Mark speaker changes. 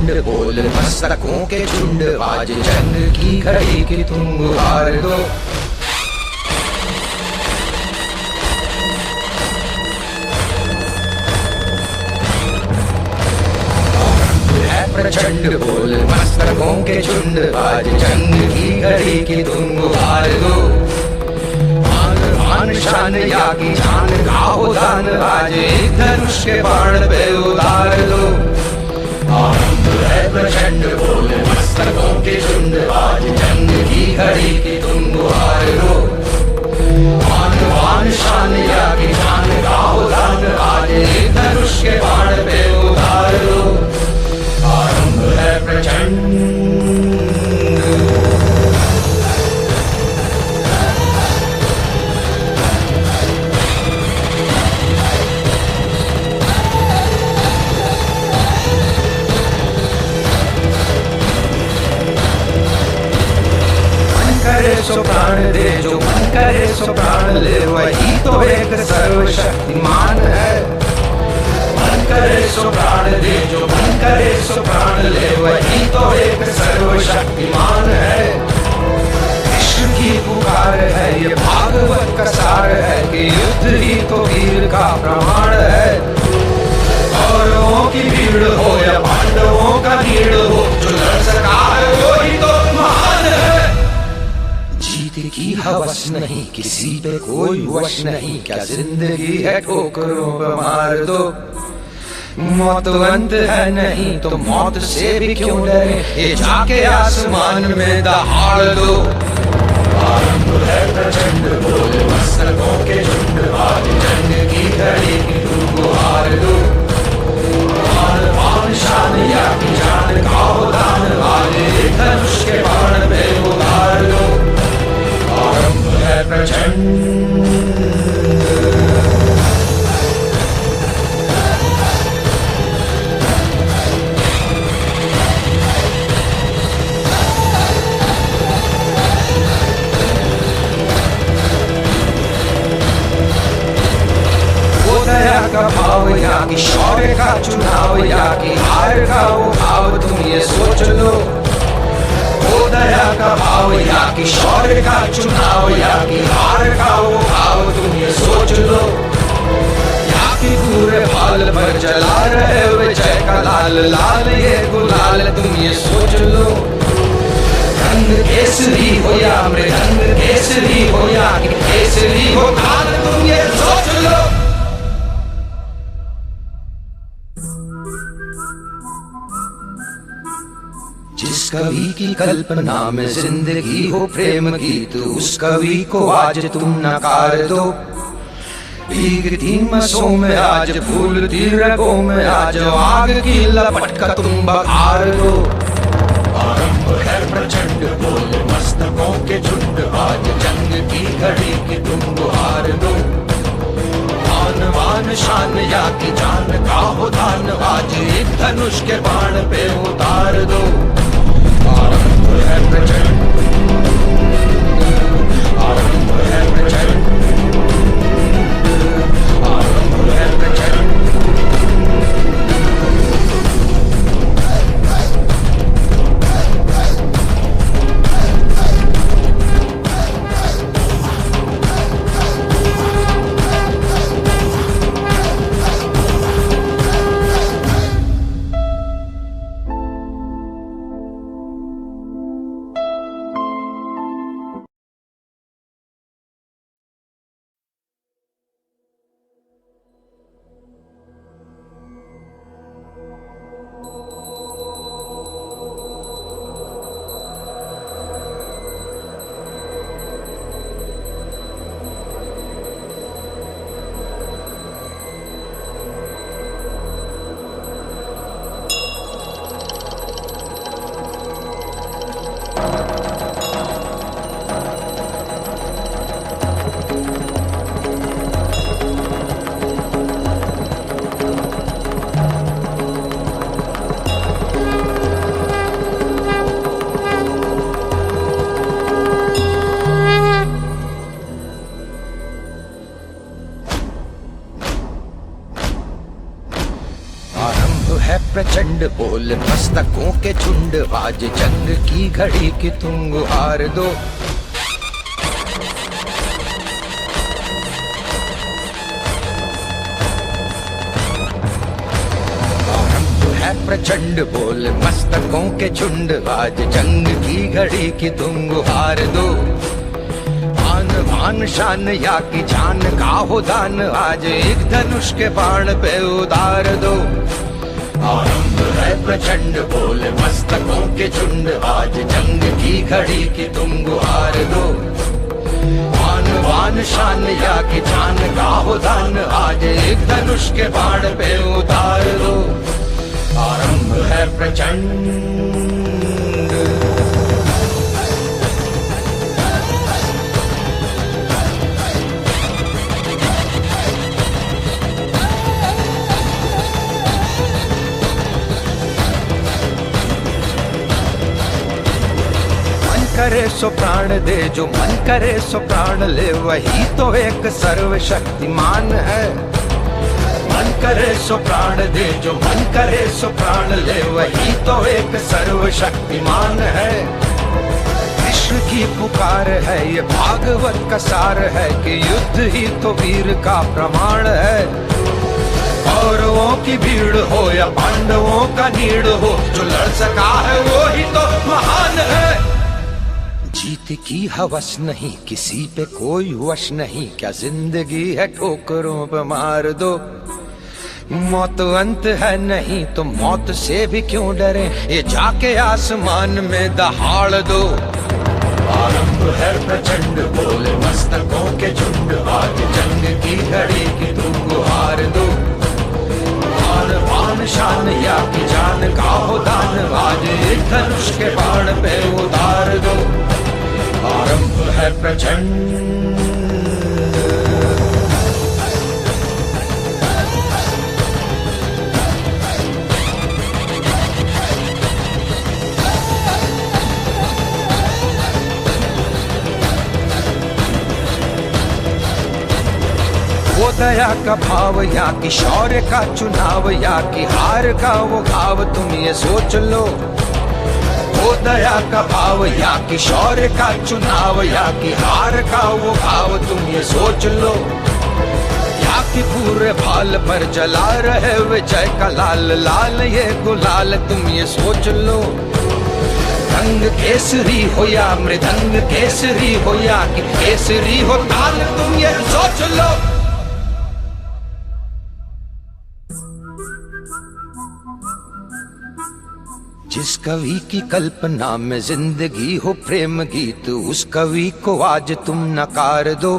Speaker 1: प्रचंड बोल मस्तकों के झुंड, आज जंग की घड़ी की तुम गुहार दो। प्रचंड बोल मस्तकों के झुंड, आज जंग की घड़ी की तुम गुहार दो। मान शान या की जान का हो दान, आज एक धनुष के बाण पे उतार दो। आरंभ है प्रचंड बोल मस्तकों के झुंड, आज जंग की घड़ी की तुम गुहार दो। मान शान या की जान का हो दान, आज एक धनुष के बाण पे उतार दो। आरंभ है प्रचंड। सो प्राण दे जो मन करे सो प्राण ले, वही तो एक सर्वशक्तिमान है। मन करे सो प्राण दे जो मन करे सो प्राण ले, वही तो एक सर्वशक्तिमान है। कृष्ण की पुकार है ये भागवत का सार है, कि युद्ध ही तो वीर का प्रमाण है। कौरवों की भीड़ हो या पांडवों का भीड़ हो, जो लड़ सका है वही तो महान है। जीत की हवस नहीं किसी पे कोई वश नहीं, क्या जिंदगी है ठोकरों पे मार दो। मौत अंत है नहीं तो मौत से भी क्यों डरे, ये जाके आसमान में दहाड़ दो। आरंभ है प्रचंड बोल मस्तकों के झुंड, आज जंग की घड़ी की तुम गुहार दो। मान शान या की जान का हो दान, आज एक धनुष के बाण पे उतार दो। आरंभ है प्रचंड। का भाव या कि शौर्य का चुनाव, या कि हार का वो भाव तुम ये सोच लो। वो दया का भाव या कि शौर्य का चुनाव, या कि हार का वो भाव तुम ये सोच लो। या कि पूरे भाल पर जला रहे विजय का लाल लाल ये गुलाल तुम ये सोच लो। रंग केसरी हो या मृदंग केसरी हो, या कि केसरी हो काल तुम ये सोच लो। जिस कवि की कल्पना में जिंदगी हो प्रेम गीत, उस कवि को आज तुम नकार दो। भीगती मसों में आज फूलती रगों में, आज आग की लपट का तुम बखार दो। आरंभ है प्रचंड बोल मस्तकों के झुंड, आज जंग की घड़ी की तुम गुहार दो। मान शान या की जान का हो दान, आज एक धनुष के बाण पे उतार दो। आरंभ है प्रचंड। आरंभ है प्रचंड। आरंभ है प्रचंड। है प्रचंड बोल मस्तकों के झुंड, आज जंग की घड़ी की तुम गुहार दो। प्रचंड बोल मस्तकों के झुंड, आज जंग की घड़ी की तुम गुहार दो। आन बान शान या की जान का हो दान, आज एक धनुष के बाण पे उतार दो। आरंभ है प्रचंड बोल मस्तकों के झुंड, आज जंग की घड़ी की तुम गुहार दो। आन बान शान या की जान का हो दान, आज एक धनुष के बाण पे उतार दो। आरंभ है प्रचंड। मन करे सो प्राण दे, जो मन करे सो प्राण ले, वही तो एक सर्वशक्तिमान है। मन करे सो प्राण दे, जो मन करे सो प्राण ले, वही तो एक सर्वशक्तिमान है। कृष्ण की पुकार है, ये भागवत का सार है कि युद्ध ही तो वीर का प्रमाण है। कौरवों की भीड़ हो या पांडवों का नीड़ हो, जो लड़ सका है वो ही तो महान है। जीत की हवस नहीं, किसी पे कोई वश नहीं, क्या जिंदगी है ठोकरों पे मार दो। मौत अंत है नहीं तो मौत से भी क्यों डरे, ये जाके आसमान में दहाड़ दो। आरंभ है प्रचंड बोल मस्तकों के झुंड, आज जंग की घड़ी की तुम गुहार दो। आन बान शान या की जान का हो दान, आज एक धनुष के बाण पे उतार दो। आरंभ है प्रचंड। वो दया का भाव या कि शौर्य का चुनाव, या कि हार का वो घाव, तुम ये सोच लो। वो दया का भाव या कि शौर्य का चुनाव, या कि हार का वो घाव, तुम ये सोच लो। या कि पूरे भाल पर जला रहे विजय का लाल लाल ये गुलाल, तुम ये सोच लो। रंग केसरी हो या मृदंग केसरी हो, या कि केसरी हो ताल, तुम ये सोच लो। जिस कवि की कल्पना में जिंदगी हो प्रेम गीत, उस कवि को आज तुम नकार दो।